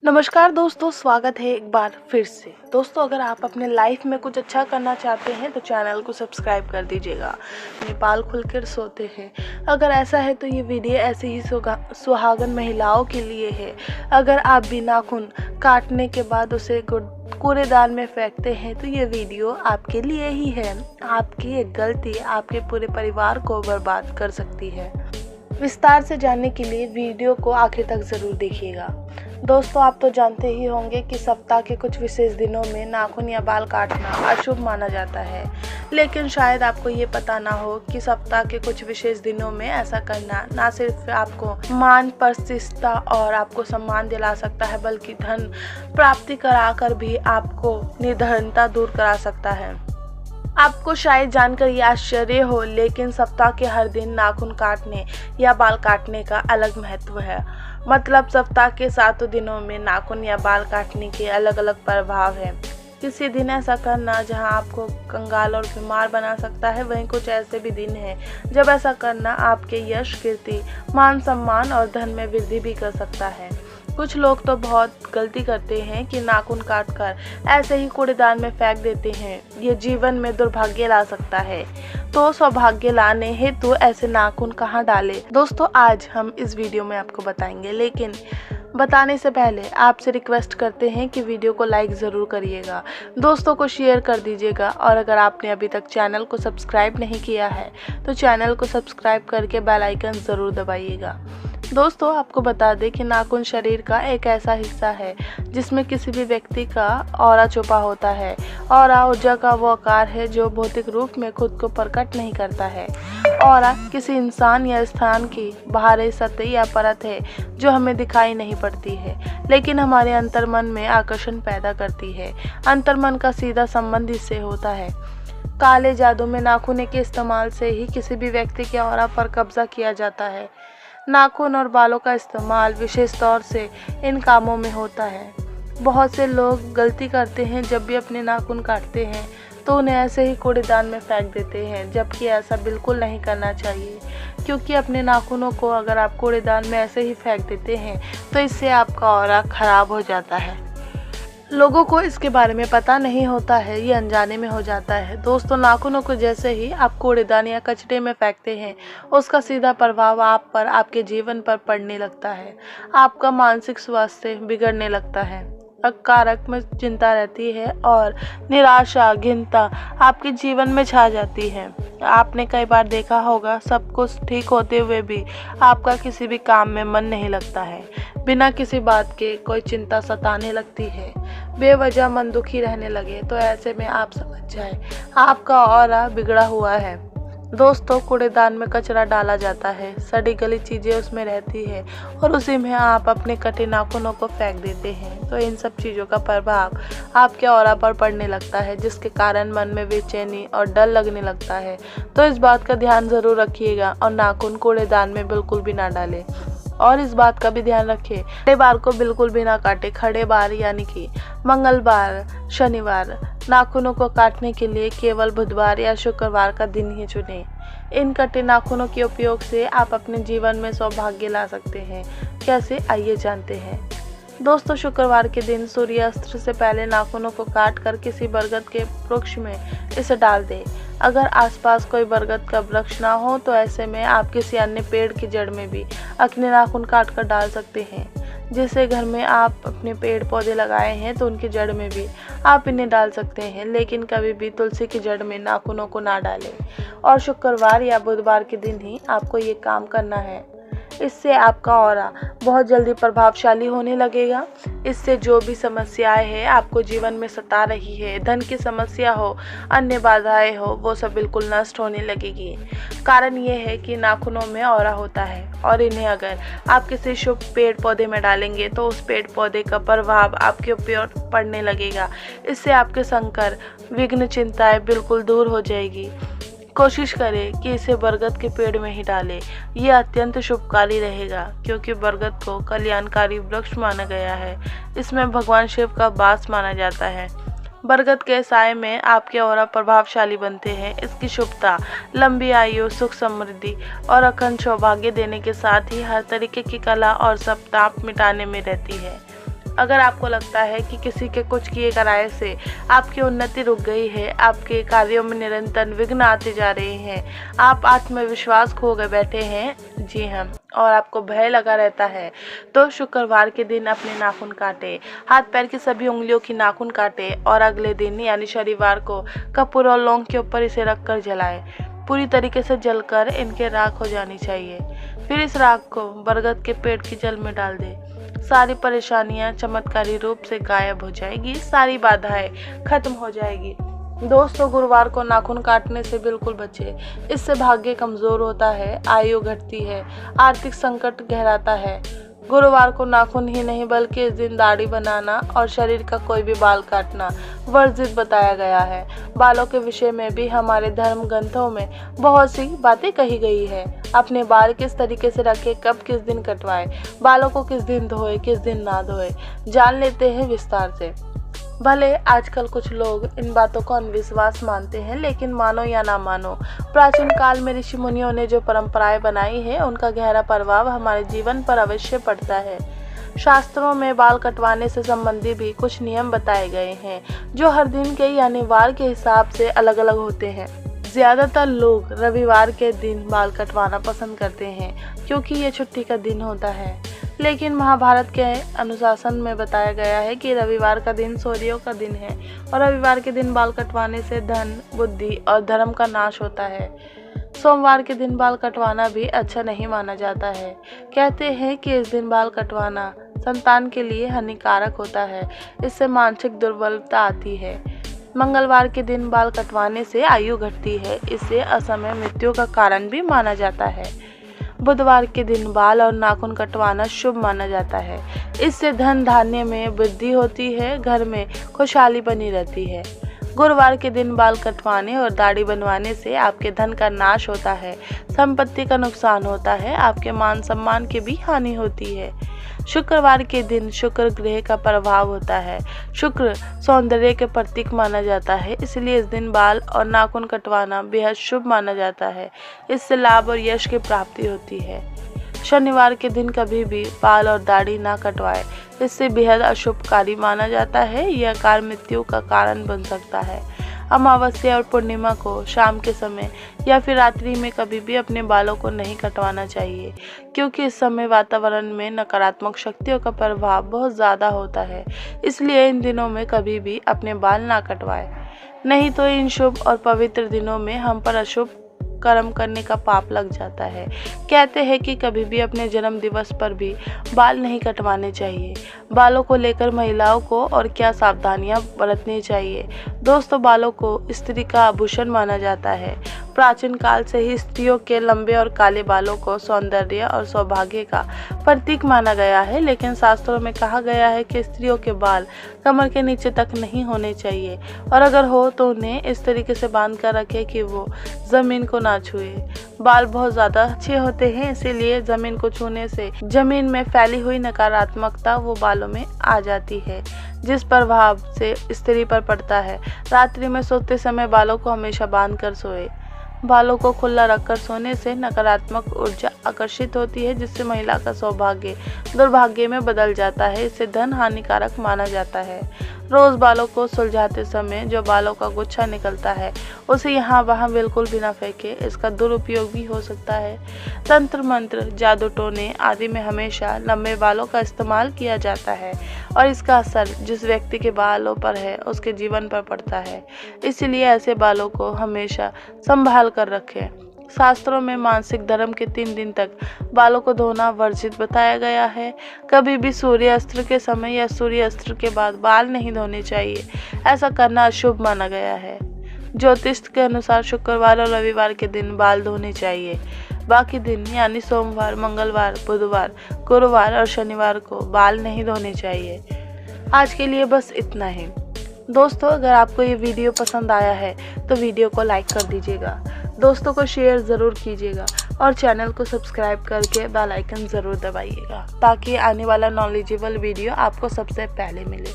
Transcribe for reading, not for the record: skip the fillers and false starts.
नमस्कार दोस्तों, स्वागत है एक बार फिर से। दोस्तों, अगर आप अपने लाइफ में कुछ अच्छा करना चाहते हैं तो चैनल को सब्सक्राइब कर दीजिएगा। नेपाल खुलकर सोते हैं। अगर ऐसा है तो ये वीडियो ऐसे ही सुहागन महिलाओं के लिए है। अगर आप भी नाखून काटने के बाद उसे कूड़ेदान में फेंकते हैं तो ये वीडियो आपके लिए ही है। आपकी एक गलती आपके पूरे परिवार को बर्बाद कर सकती है। विस्तार से जानने के लिए वीडियो को आखिर तक ज़रूर देखिएगा। दोस्तों, आप तो जानते ही होंगे कि सप्ताह के कुछ विशेष दिनों में नाखून या बाल काटना अशुभ माना जाता है, लेकिन शायद आपको ये पता ना हो कि सप्ताह के कुछ विशेष दिनों में ऐसा करना ना सिर्फ आपको मान प्रतिष्ठा और आपको सम्मान दिला सकता है, बल्कि धन प्राप्ति कराकर भी आपको निर्धनता दूर करा सकता है। आपको शायद जानकर ये आश्चर्य हो, लेकिन सप्ताह के हर दिन नाखून काटने या बाल काटने का अलग महत्व है। मतलब सप्ताह के 7 दिनों में नाखून या बाल काटने के अलग अलग प्रभाव हैं। किसी दिन ऐसा करना जहां आपको कंगाल और बीमार बना सकता है, वहीं कुछ ऐसे भी दिन हैं जब ऐसा करना आपके यश, कीर्ति, मान सम्मान और धन में वृद्धि भी कर सकता है। कुछ लोग तो बहुत गलती करते हैं कि नाखून काटकर ऐसे ही कूड़ेदान में फेंक देते हैं। ये जीवन में दुर्भाग्य ला सकता है। तो सौभाग्य लाने हेतु ऐसे नाखून कहाँ डालें? दोस्तों, आज हम इस वीडियो में आपको बताएंगे, लेकिन बताने से पहले आपसे रिक्वेस्ट करते हैं कि वीडियो को लाइक ज़रूर करिएगा, दोस्तों को शेयर कर दीजिएगा, और अगर आपने अभी तक चैनल को सब्सक्राइब नहीं किया है तो चैनल को सब्सक्राइब करके बेल आइकन ज़रूर दबाइएगा। दोस्तों, आपको बता दें कि नाखून शरीर का एक ऐसा हिस्सा है जिसमें किसी भी व्यक्ति का ऑरा छुपा होता है। ऑरा ऊर्जा का वो आकार है जो भौतिक रूप में खुद को प्रकट नहीं करता है। ऑरा किसी इंसान या स्थान की बाहरी सतह या परत है जो हमें दिखाई नहीं पड़ती है, लेकिन हमारे अंतर्मन में आकर्षण पैदा करती है। अंतर्मन का सीधा संबंध इससे होता है। काले जादू में नाखून के इस्तेमाल से ही किसी भी व्यक्ति के ऑरा पर कब्जा किया जाता है। नाखून और बालों का इस्तेमाल विशेष तौर से इन कामों में होता है। बहुत से लोग गलती करते हैं, जब भी अपने नाखून काटते हैं तो उन्हें ऐसे ही कूड़ेदान में फेंक देते हैं, जबकि ऐसा बिल्कुल नहीं करना चाहिए, क्योंकि अपने नाखूनों को अगर आप कूड़ेदान में ऐसे ही फेंक देते हैं तो इससे आपका ऑरा खराब हो जाता है। लोगों को इसके बारे में पता नहीं होता है, ये अनजाने में हो जाता है। दोस्तों, नाखूनों को जैसे ही आप कूड़ेदान या कचरे में फेंकते हैं, उसका सीधा प्रभाव आप पर, आपके जीवन पर पड़ने लगता है। आपका मानसिक स्वास्थ्य बिगड़ने लगता है, अकारक में चिंता रहती है और निराशा, घिनता आपके जीवन में छा जाती है। आपने कई बार देखा होगा, सब कुछ ठीक होते हुए भी आपका किसी भी काम में मन नहीं लगता है। बिना किसी बात के कोई चिंता सताने लगती है, बेवजह मन दुखी रहने लगे, तो ऐसे में आप समझ जाए आपका ऑरा बिगड़ा हुआ है। दोस्तों, कूड़ेदान में कचरा डाला जाता है, सड़ी गली चीज़ें उसमें रहती है और उसी में आप अपने कटे नाखूनों को फेंक देते हैं, तो इन सब चीज़ों का प्रभाव आपके ऑरा पर पड़ने लगता है, जिसके कारण मन में बेचैनी और डर लगने लगता है। तो इस बात का ध्यान ज़रूर रखिएगा और नाखून कूड़ेदान में बिल्कुल भी ना डालें। और इस बात का भी ध्यान रखें, खड़े बार को बिल्कुल भी ना काटे। खड़े बार यानी कि मंगलवार, शनिवार। नाखूनों को काटने के लिए केवल बुधवार या शुक्रवार का दिन ही चुनें। इन कटे नाखूनों के उपयोग से आप अपने जीवन में सौभाग्य ला सकते हैं। कैसे, आइए जानते हैं। दोस्तों, शुक्रवार के दिन सूर्यास्त से पहले नाखूनों को काट कर किसी बरगद के वृक्ष में इसे डाल दें। अगर आसपास कोई बरगद का वृक्ष ना हो तो ऐसे में आप किसी अन्य पेड़ की जड़ में भी अपने नाखून काट कर डाल सकते हैं। जैसे घर में आप अपने पेड़ पौधे लगाए हैं तो उनकी जड़ में भी आप इन्हें डाल सकते हैं, लेकिन कभी भी तुलसी की जड़ में नाखूनों को ना डालें। और शुक्रवार या बुधवार के दिन ही आपको ये काम करना है। इससे आपका ऑरा बहुत जल्दी प्रभावशाली होने लगेगा। इससे जो भी समस्याएं हैं आपको जीवन में सता रही है, धन की समस्या हो, अन्य बाधाएं हो, वो सब बिल्कुल नष्ट होने लगेगी। कारण ये है कि नाखूनों में ऑरा होता है और इन्हें अगर आप किसी शुभ पेड़ पौधे में डालेंगे तो उस पेड़ पौधे का प्रभाव आपके ऊपर पड़ने लगेगा। इससे आपके संकट, विघ्न, चिंताएं बिल्कुल दूर हो जाएगी। कोशिश करें कि इसे बरगद के पेड़ में ही डालें। यह अत्यंत शुभकारी रहेगा, क्योंकि बरगद को कल्याणकारी वृक्ष माना गया है। इसमें भगवान शिव का वास माना जाता है। बरगद के साए में आपके ऑरा प्रभावशाली बनते हैं। इसकी शुभता लंबी आयु, सुख, समृद्धि और अखंड सौभाग्य देने के साथ ही हर तरीके की कला और सब ताप मिटाने में रहती है। अगर आपको लगता है कि किसी के कुछ किए कराए से आपकी उन्नति रुक गई है, आपके कार्यों में निरंतर विघ्न आते जा रहे हैं, आप आत्मविश्वास खो गए बैठे हैं, जी हाँ, और आपको भय लगा रहता है, तो शुक्रवार के दिन अपने नाखून काटे, हाथ पैर की सभी उंगलियों की नाखून काटे और अगले दिन यानी शनिवार को कपूर और लौंग के ऊपर इसे रखकर जलाएं। पूरी तरीके से जलकर इनके राख हो जानी चाहिए। फिर इस राख को बरगद के पेड़ की जल में डाल दें। सारी परेशानियां चमत्कारी रूप से गायब हो जाएगी, सारी बाधाएं खत्म हो जाएगी। दोस्तों, गुरुवार को नाखून काटने से बिल्कुल बचे। इससे भाग्य कमजोर होता है, आयु घटती है, आर्थिक संकट गहराता है। गुरुवार को नाखून ही नहीं बल्कि इस दिन दाढ़ी बनाना और शरीर का कोई भी बाल काटना वर्जित बताया गया है। बालों के विषय में भी हमारे धर्म ग्रंथों में बहुत सी बातें कही गई है। अपने बाल किस तरीके से रखें, कब किस दिन कटवाएं, बालों को किस दिन धोए किस दिन ना धोए, जान लेते हैं विस्तार से। भले आजकल कुछ लोग इन बातों को अंधविश्वास मानते हैं, लेकिन मानो या ना मानो, प्राचीन काल में ऋषि मुनियों ने जो परंपराएं बनाई है उनका गहरा प्रभाव हमारे जीवन पर अवश्य पड़ता है। शास्त्रों में बाल कटवाने से संबंधित भी कुछ नियम बताए गए हैं जो हर दिन के यानी वार के हिसाब से अलग अलग होते हैं। ज़्यादातर लोग रविवार के दिन बाल कटवाना पसंद करते हैं क्योंकि ये छुट्टी का दिन होता है, लेकिन महाभारत के अनुशासन में बताया गया है कि रविवार का दिन सूर्यों का दिन है और रविवार के दिन बाल कटवाने से धन, बुद्धि और धर्म का नाश होता है। सोमवार के दिन बाल कटवाना भी अच्छा नहीं माना जाता है। कहते हैं कि इस दिन बाल कटवाना संतान के लिए हानिकारक होता है, इससे मानसिक दुर्बलता आती है। मंगलवार के दिन बाल कटवाने से आयु घटती है, इससे असमय मृत्यु का कारण भी माना जाता है। बुधवार के दिन बाल और नाखून कटवाना शुभ माना जाता है, इससे धन धान्य में वृद्धि होती है, घर में खुशहाली बनी रहती है। गुरुवार के दिन बाल कटवाने और दाढ़ी बनवाने से आपके धन का नाश होता है, संपत्ति का नुकसान होता है, आपके मान सम्मान की भी हानि होती है। शुक्रवार के दिन शुक्र ग्रह का प्रभाव होता है। शुक्र सौंदर्य के प्रतीक माना जाता है, इसलिए इस दिन बाल और नाखून कटवाना बेहद शुभ माना जाता है। इससे लाभ और यश की प्राप्ति होती है। शनिवार के दिन कभी भी बाल और दाढ़ी ना कटवाएं, इससे बेहद अशुभकारी माना जाता है। यह कार्य मृत्यु का कारण बन सकता है। अमावस्या और पूर्णिमा को शाम के समय या फिर रात्रि में कभी भी अपने बालों को नहीं कटवाना चाहिए, क्योंकि इस समय वातावरण में नकारात्मक शक्तियों का प्रभाव बहुत ज़्यादा होता है। इसलिए इन दिनों में कभी भी अपने बाल ना कटवाएं, नहीं तो इन शुभ और पवित्र दिनों में हम पर अशुभ कर्म करने का पाप लग जाता है। कहते हैं कि कभी भी अपने जन्म दिवस पर भी बाल नहीं कटवाने चाहिए। बालों को लेकर महिलाओं को और क्या सावधानियां बरतनी चाहिए। दोस्तों, बालों को स्त्री का आभूषण माना जाता है। प्राचीन काल से ही स्त्रियों के लंबे और काले बालों को सौंदर्य और सौभाग्य का प्रतीक माना गया है, लेकिन शास्त्रों में कहा गया है कि स्त्रियों के बाल कमर के नीचे तक नहीं होने चाहिए, और अगर हो तो उन्हें इस तरीके से बांध कर रखें कि वो जमीन को ना छुए। बाल बहुत ज़्यादा अच्छे होते हैं, इसीलिए जमीन को छूने से जमीन में फैली हुई नकारात्मकता वो बालों में आ जाती है, जिस प्रभाव से स्त्री पर पड़ता है। रात्रि में सोते समय बालों को हमेशा बांध कर सोए। बालों को खुला रखकर सोने से नकारात्मक ऊर्जा आकर्षित होती है, जिससे महिला का सौभाग्य दुर्भाग्य में बदल जाता है। इससे धन हानिकारक माना जाता है। रोज बालों को सुलझाते समय जो बालों का गुच्छा निकलता है उसे यहाँ वहाँ बिल्कुल भी न फेंके, इसका दुरुपयोग भी हो सकता है। तंत्र मंत्र, जादू टोने आदि में हमेशा लंबे बालों का इस्तेमाल किया जाता है और इसका असर जिस व्यक्ति के बालों पर है उसके जीवन पर पड़ता है। इसलिए ऐसे बालों को हमेशा संभाल कर रखें। शास्त्रों में मासिक धर्म के 3 दिन तक बालों को धोना वर्जित बताया गया है। कभी भी सूर्यास्त के समय या सूर्यास्त के बाद बाल नहीं धोने चाहिए, ऐसा करना अशुभ माना गया है। ज्योतिष के अनुसार शुक्रवार और रविवार के दिन बाल धोने चाहिए। बाकी दिन यानी सोमवार, मंगलवार, बुधवार, गुरुवार और शनिवार को बाल नहीं धोने चाहिए। आज के लिए बस इतना ही। दोस्तों, अगर आपको ये वीडियो पसंद आया है तो वीडियो को लाइक कर दीजिएगा, दोस्तों को शेयर ज़रूर कीजिएगा और चैनल को सब्सक्राइब करके बेल आइकन ज़रूर दबाइएगा, ताकि आने वाला नॉलेजेबल वीडियो आपको सबसे पहले मिले।